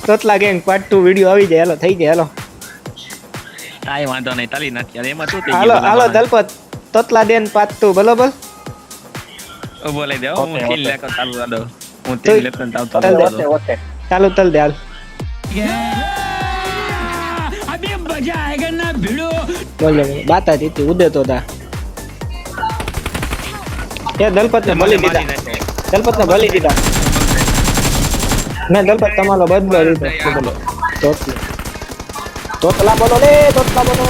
Totla gang part 2 video આવી જાય. હાલો થઈ જાય. હાલો કાઈ વાંધો નહીં તાલી નાખ યાર એમાં શું થઈ હાલો ગયું હાલો દલપત તોતલા દેન પાર્ટ 2 બરોબર. ઓ બોલે દે હું કિલ લેકો ચાલુ રાડો હું તે લેતો ને આવતો ચાલુ તલ દે હાલ. अभी मजा आएगा ना भिड़ो. બોલે બાતા જીતી ઉડે તો તા એ દલપત ને ભલી દીધા. દલપત ને ભલી દીધા. મેં દલપત તમારો બદલો લીધો. બોલો તોતલા બોલો લે તોતલા બોલો.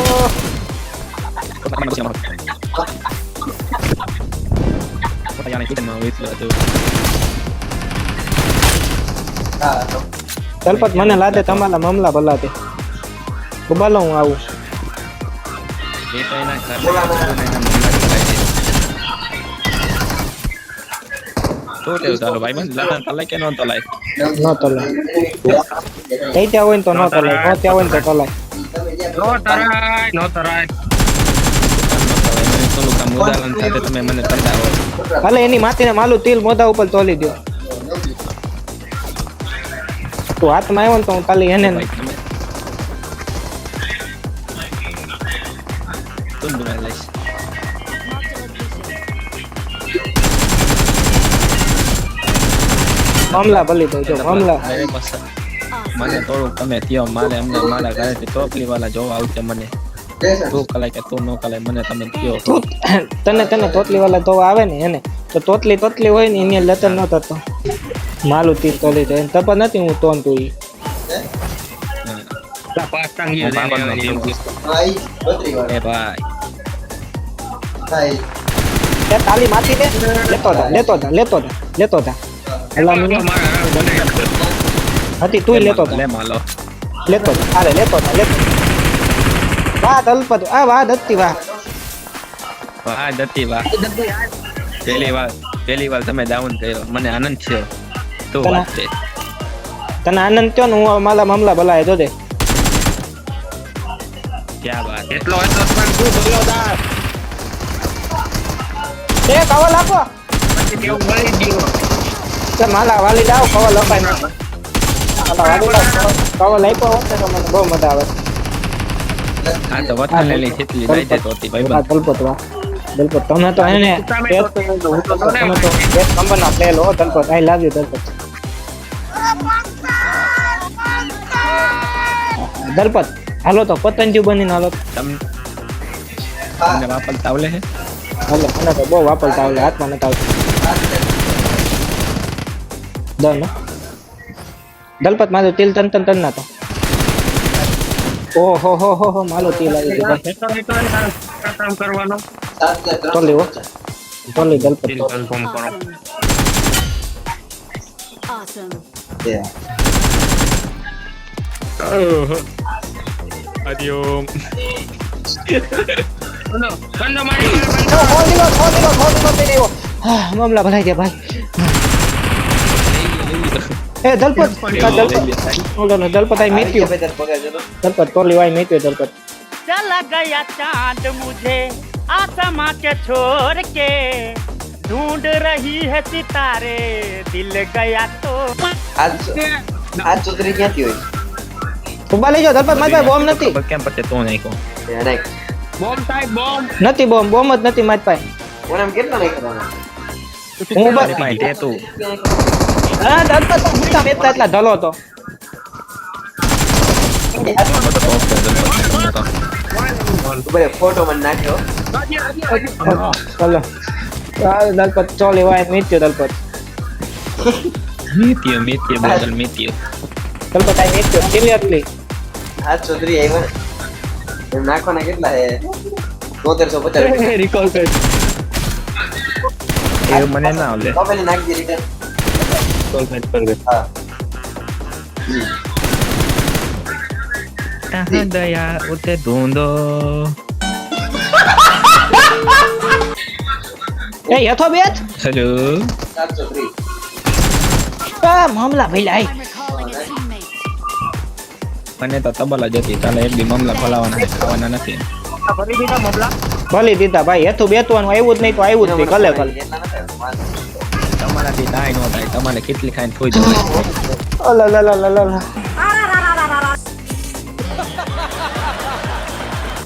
દલપત મને લાગે તમારા મામલા ભલા તે બોલો હું આવું. એ તો એના તો તે ચાલો ભાઈ મને લાદન તલાય કે નો તલાય નો તલાય થઈ ત્યાં હોય ને તો નો તલાય નો ત્યાં હોય ને તો તલાય. નો તરાય થોડું કામ ઉદાહરણ સાથે તમે મને તંડાવો. હાલે એની માથીને માલું તીલ મોઢા ઉપર તોલી દો. તું હાથમાં આવ્યો ને તો હું ખાલી એને મામલા ભલી દો. જો મામલા મને થોડુંક તમે થયો મારે અમને મારા ઘરેથી ટોપલી વાળા જોવા આવશે મને તું કલાય કે તું નો કલાય મને તમે થયો તને તોતલી વાળા તો આવે ને એને તો તોતલી હોય ને એની લતન ન થતો માલું તીર તોલી દે તપ નથી હું તોન તું ઈ એ ભાઈ તાલી માથી દે લેતો તા હતી તું લેતો તા લે માલો લેતો વાહ દલપત આ વાહ દત્તી વાહ વાહ દત્તી વાહ પહેલી વાર તમે ડાઉન કર્યો મને આનંદ છે તું વાત છે તને આનંદ થયો ને હું મારા મામલા ભલાય જો દે ક્યાં વાત એટલો પણ તું બોલ્યો દા એ કવલ આપો પછી કેવું મળી ગયો કે માલા વાલી લાવ કવલ અપાય ના કવલ આપ્યો હોત તો મને બહુ મજા આવે. હા તો વતન લેલી કેટલી જાય છે તોતી ભાઈ દલપત તમે તો એને તમે તો એક નંબરના પ્લેયર હો દલપત. આઈ લવ યુ દલપત હાલો તો પતંજુ બનીને હાલો તમને વાપરતા આવલે હે હાલો મને તો બહુ વાપરતા આવલે હાથમાં નતા આવતું. દન દલપત મારું તિલ તન ના તો ઓહો હો માલો તિલ આવી ગયો કામ કરવાનો તોલી દલપત કન્ફર્મ કરો Adiós. Cuando મામલા ભલાઈ ગયા ભાઈ. એ દલપત દલપત આઈ મીટ યુ દલપત તોલી વાઈ મીટ યુ દલપત. चला गया चांद मुझे आसमां के छोड़ के ढूंढ रही है सितारे दिल गया तो आज चौधरी ક્યાંથી હોય ઉભા લઈ જાઓ દલપત મારી પાસે બોમ્બ નથી. કેમ પતે તો નાખ્યો બોમ્બ સાહેબ બોમ્બ નથી બોમ્બ જ નથી મારી પાસે. ઓનામ કેટલા નહીં કરવાના હું બસ ભાઈ તે તું હા દલપત હું કામ એટલા ઢલો તો ફોટો મને નાખ્યો ચલો દલપત ચોલી વાય મીટ્યો દલપત મીતીયો બદલ મીતીયો દલપત આઈ મીટ્યો સિરિયસલી. આજ ચૌધરી આવ્યા ને એમ નાખવાના કેટલા હે 1350 રિકોલ કર એ મને ના આવલે મોબાઈલ નાખી રિટર્ન કોલ મેચ પર ગયો હા कहाँ गया उसे ढूंढो એ યથો બેચ हेलो 730 આ મામલા ભઈલાઈ મને તો તબલા જતી ચાલે એક દી મામલા ખોલાવાના ખાવાના નથી ભલી દીધા ભાઈ હેતું બેતવાનું આવ્યું જ નહીં તો આવ્યું જ નહીં કલે કલે તમારાથી દાય નો થાય તમારે કેટલી ખાઈને થોઈ જવાય અલા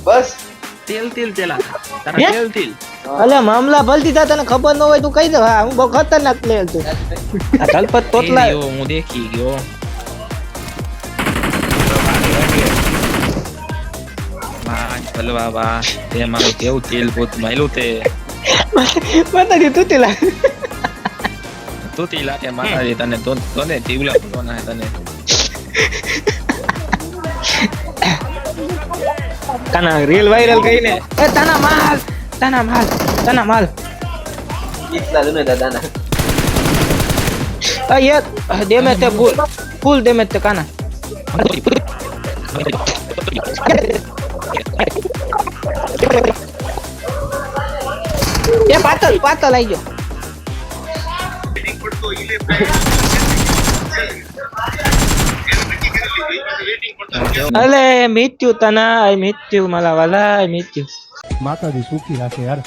બસ તેલ તેલ તેલા હે? તારા તેલ તેલ અલે મામલા ભલતી તા તને ખબર ન હોય તું કહી દે હા હું બહુ ખતરનાક પ્લેયર છું આ દલપત તોતલા એ હું દેખી ગયો વાહ ભલવા વાહ તે મારું કેવું તેલ પોત માયલું તે માતાજી તૂટેલા તું તી લાગે માતાજી તને તને જીવલા પડવાના હે તને કાના રીલ વાયરલ કરીને એ તાના માલ કેટલા જૂને દાદાના આ યાર ડેમેજ તે ફૂલ ડેમેજ તે કાના એ પાતલ આવી ગયો અલે મિત્યુ તના આઈ મિત્યુ માલા વાલા આઈ મિત્યુ માતાજી સુખી રાખે યાર